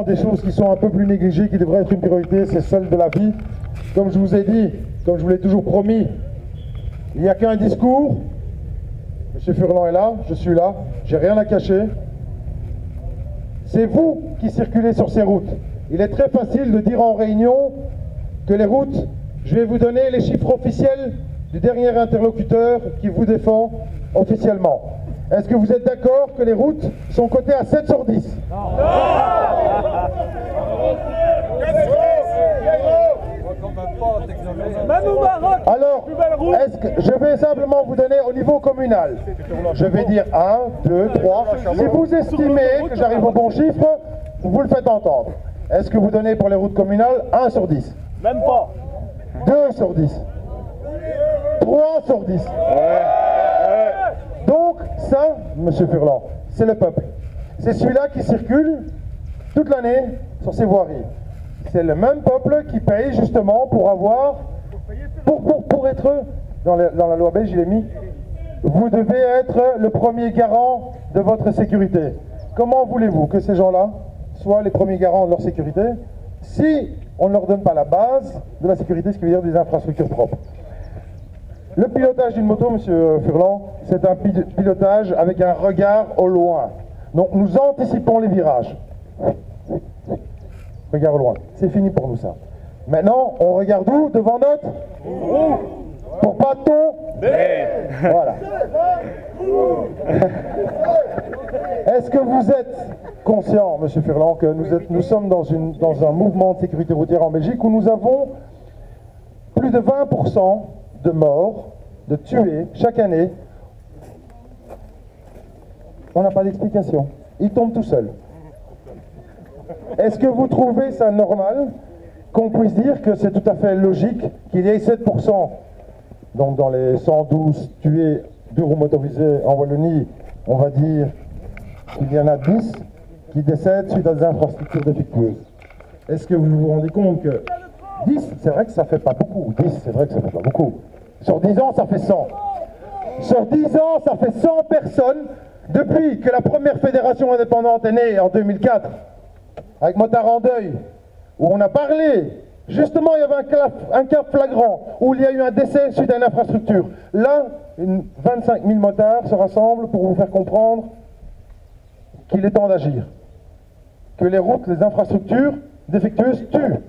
part, des choses qui sont un peu plus négligées, qui devraient être une priorité, c'est celle de la vie. Comme je vous ai dit, comme je vous l'ai toujours promis, il n'y a qu'un discours. Monsieur Furlan est là, je suis là, j'ai rien à cacher. C'est vous qui circulez sur ces routes. Il est très facile de dire en réunion que les routes, je vais vous donner les chiffres officiels du dernier interlocuteur qui vous défend officiellement. Est-ce que vous êtes d'accord que les routes sont cotées à 7 sur 10? Non. Alors, est-ce que je vais simplement vous donner au niveau communal? Je vais dire 1, 2, 3. Si vous estimez que j'arrive au bon chiffre, vous le faites entendre. Est-ce que vous donnez pour les routes communales 1 sur 10? Même pas. 2 sur 10. 3 sur 10. Donc, ça, monsieur Furlan, c'est le peuple. C'est celui-là qui circule toute l'année sur ces voiries. C'est le même peuple qui paye justement pour avoir, pour être, dans la loi belge, il est mis, vous devez être le premier garant de votre sécurité. Comment voulez-vous que ces gens-là soient les premiers garants de leur sécurité si on ne leur donne pas la base de la sécurité, ce qui veut dire des infrastructures propres? Le pilotage d'une moto, monsieur Furlan, c'est un pilotage avec un regard au loin. Donc nous anticipons les virages. Regard au loin. C'est fini pour nous ça. Maintenant, on regarde où? Devant notre roue. Pour pas tomber. Voilà. Est-ce que vous êtes conscient, monsieur Furlan, que nous sommes dans un mouvement de sécurité routière en Belgique où nous avons plus de 20% de morts, de tués chaque année? On n'a pas d'explication. Ils tombent tout seuls. Est-ce que vous trouvez ça normal qu'on puisse dire que c'est tout à fait logique qu'il y ait 7%, donc dans les 112 tués de roues motorisées en Wallonie, on va dire qu'il y en a 10 qui décèdent suite à des infrastructures défectueuses? Est-ce que vous vous rendez compte que 10, c'est vrai que ça fait pas beaucoup. 10, c'est vrai que ça fait pas beaucoup. Sur 10 ans, ça fait 100. Sur 10 ans, ça fait 100 personnes depuis que la première fédération indépendante est née en 2004, avec Motard en deuil, où on a parlé, justement il y avait un cas flagrant, où il y a eu un décès suite à une infrastructure. Là, 25 000 motards se rassemblent pour vous faire comprendre qu'il est temps d'agir. Que les routes, les infrastructures défectueuses tuent.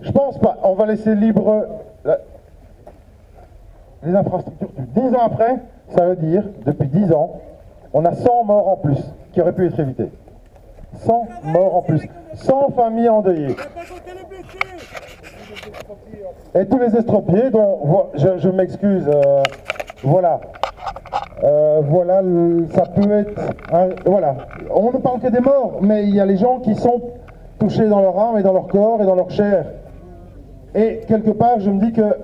Je pense pas. On va laisser libre les infrastructures tuent. 10 ans après, ça veut dire, depuis 10 ans, on a 100 morts en plus qui auraient pu être évités. 100 morts en plus. 100 familles endeuillées. Et tous les estropiés dont, je m'excuse, voilà. Voilà, ça peut être... voilà. On ne parle que des morts, mais il y a les gens qui sont touchés dans leur âme et dans leur corps et dans leur chair. Et quelque part, je me dis que...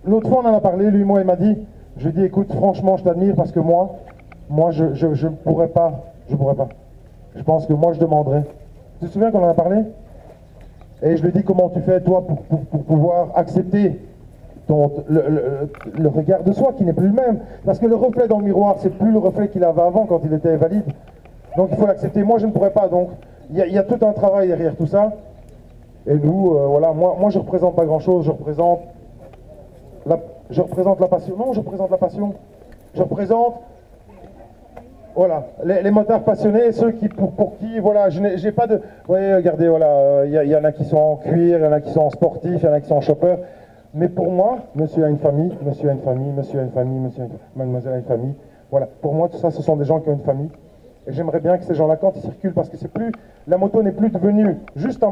L'autre fois, on en a parlé, lui, moi, il m'a dit... Je lui ai dit, écoute, franchement, je t'admire parce que moi, je pourrais pas. Je pourrais pas. Je pense que moi, je demanderais. Tu te souviens qu'on en a parlé? Et je lui ai dit, comment tu fais, toi, pour pouvoir accepter le regard de soi qui n'est plus le même. Parce que le reflet dans le miroir, c'est plus le reflet qu'il avait avant quand il était valide. Donc il faut l'accepter. Moi, je ne pourrais pas. Donc il y a tout un travail derrière tout ça. Et nous, voilà, moi je ne représente pas grand-chose. Je représente la passion. Non, je représente la passion. Je représente, voilà, les motards passionnés, ceux qui, pour qui, voilà, j'ai pas de... Vous voyez, regardez, voilà, il y en a qui sont en cuir, il y en a qui sont en sportif, il y en a qui sont en chopper. Mais pour moi, monsieur a une famille, monsieur a une famille, monsieur a une famille, mademoiselle a une famille. Voilà, pour moi, tout ça, ce sont des gens qui ont une famille. Et j'aimerais bien que ces gens-là, quand ils circulent, parce que c'est plus... La moto n'est plus devenue juste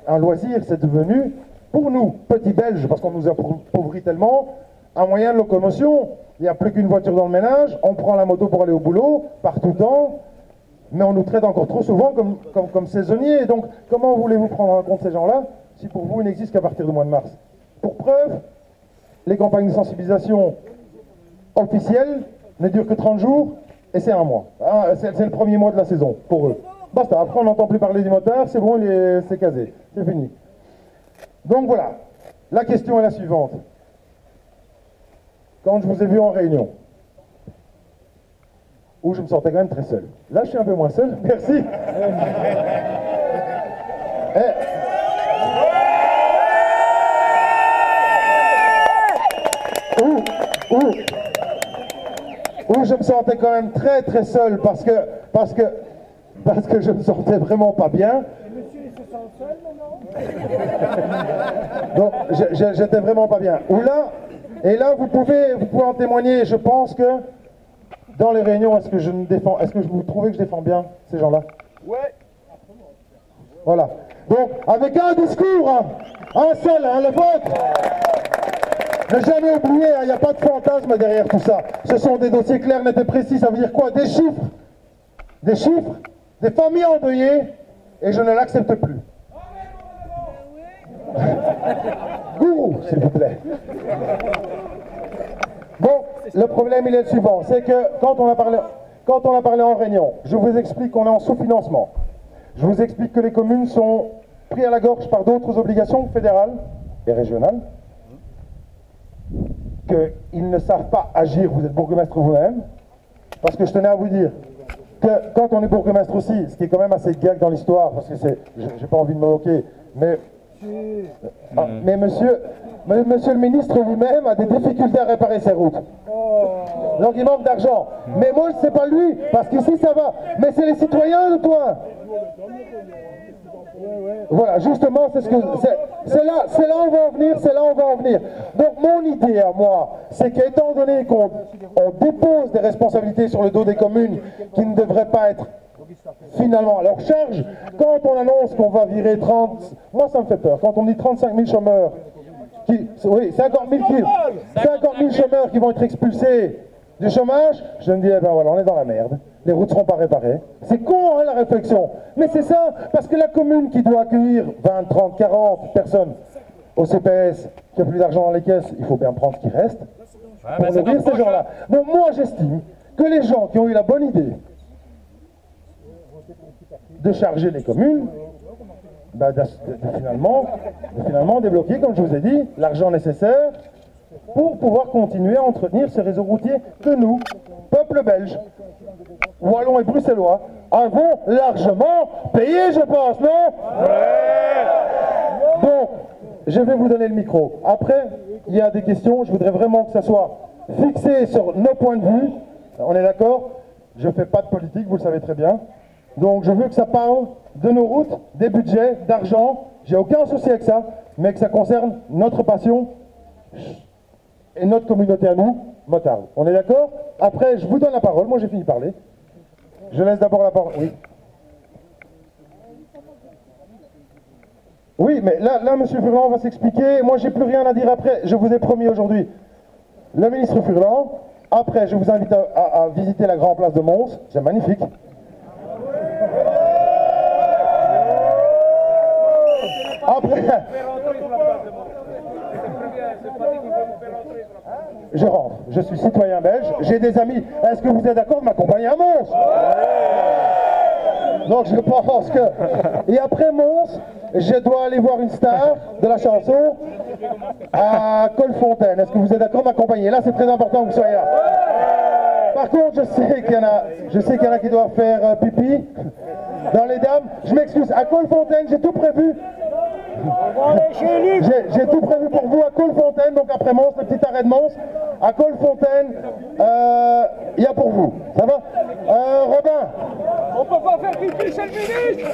un loisir, c'est devenu, pour nous, petits Belges, parce qu'on nous appauvrit tellement, un moyen de locomotion. Il n'y a plus qu'une voiture dans le ménage, on prend la moto pour aller au boulot, par tout temps, mais on nous traite encore trop souvent comme saisonniers. Donc, comment voulez-vous prendre en compte ces gens-là si pour vous, il n'existe qu'à partir du mois de mars? Pour preuve, les campagnes de sensibilisation officielles ne durent que 30 jours, et c'est un mois. Ah, c'est le premier mois de la saison, pour eux. Basta, après on n'entend plus parler du motard, c'est bon, c'est casé, c'est fini. Donc voilà, la question est la suivante. Quand je vous ai vu en réunion, où je me sentais quand même très seul. Là, je suis un peu moins seul, merci. Où je me sentais quand même très très seul parce que je me sentais vraiment pas bien. Monsieur, il se sent seul maintenant? Donc j'étais vraiment pas bien. Et là vous pouvez en témoigner. Je pense que dans les réunions, est-ce que vous trouvez que je défends bien ces gens-là? Ouais. Voilà. Donc avec un discours, hein, un seul, hein, le vôtre. Ne jamais oublier, il n'y a pas de fantasme derrière tout ça. Ce sont des dossiers clairs, nets et précis. Ça veut dire quoi? Des chiffres, des familles endeuillées, et je ne l'accepte plus. Gourou, s'il vous plaît. Bon, le problème il est le suivant, c'est que quand on a parlé en réunion, je vous explique qu'on est en sous-financement. Je vous explique que les communes sont prises à la gorge par d'autres obligations fédérales et régionales, qu'ils ne savent pas agir, vous êtes bourgmestre vous-même, parce que je tenais à vous dire que quand on est bourgmestre aussi, ce qui est quand même assez gag dans l'histoire, parce que j'ai pas envie de me moquer, mais monsieur le ministre vous-même a des difficultés à réparer ses routes. Donc il manque d'argent. Mais moi, c'est pas lui, parce qu'ici ça va. Mais c'est les citoyens de toi. Voilà, justement, c'est là où on va en venir, Donc mon idée à moi, c'est qu'étant donné qu'on dépose des responsabilités sur le dos des communes qui ne devraient pas être finalement à leur charge, quand on annonce qu'on va virer 30, moi ça me fait peur, quand on dit 35 000 chômeurs, oui, 50 000 chômeurs qui vont être expulsés du chômage, je me dis, eh ben voilà, on est dans la merde. Les routes ne seront pas réparées. C'est con, hein, la réflexion. Mais c'est ça, parce que la commune qui doit accueillir 20, 30, 40 personnes au CPS, qui a plus d'argent dans les caisses, il faut bien prendre ce qui reste pour nourrir ces gens-là. Donc moi, j'estime que les gens qui ont eu la bonne idée de charger les communes, de finalement débloquer, comme je vous ai dit, l'argent nécessaire pour pouvoir continuer à entretenir ce réseau routier que nous, peuple belge, wallons et bruxellois, avons largement payé, je pense, non? Donc, je vais vous donner le micro. Après, il y a des questions, je voudrais vraiment que ça soit fixé sur nos points de vue. On est d'accord? Je ne fais pas de politique, vous le savez très bien. Donc, je veux que ça parle de nos routes, des budgets, d'argent. J'ai aucun souci avec ça, mais que ça concerne notre passion et notre communauté à nous, motards. On est d'accord? Après, je vous donne la parole. Moi, j'ai fini de parler. Je laisse d'abord la parole. Oui. Oui, mais là, M. Furlan va s'expliquer. Moi, j'ai plus rien à dire après. Je vous ai promis aujourd'hui le ministre Furlan. Après, je vous invite à visiter la grande place de Mons. C'est magnifique. Après, je rentre. Je suis citoyen belge. J'ai des amis. Est-ce que vous êtes d'accord de m'accompagner à Mons? Donc je pense que... Et après Mons, je dois aller voir une star de la chanson à Colfontaine. Est-ce que vous êtes d'accord de m'accompagner? Là, c'est très important que vous soyez là. Par contre, je sais qu'il y en a qui doivent faire pipi dans les dames. Je m'excuse. À Colfontaine, j'ai tout prévu. J'ai tout prévu pour vous à Colfontaine, donc après Mons, le petit arrêt de Mons. À Colfontaine, il y a pour vous. Ça va Robin? On peut pas faire pipi chez le ministre.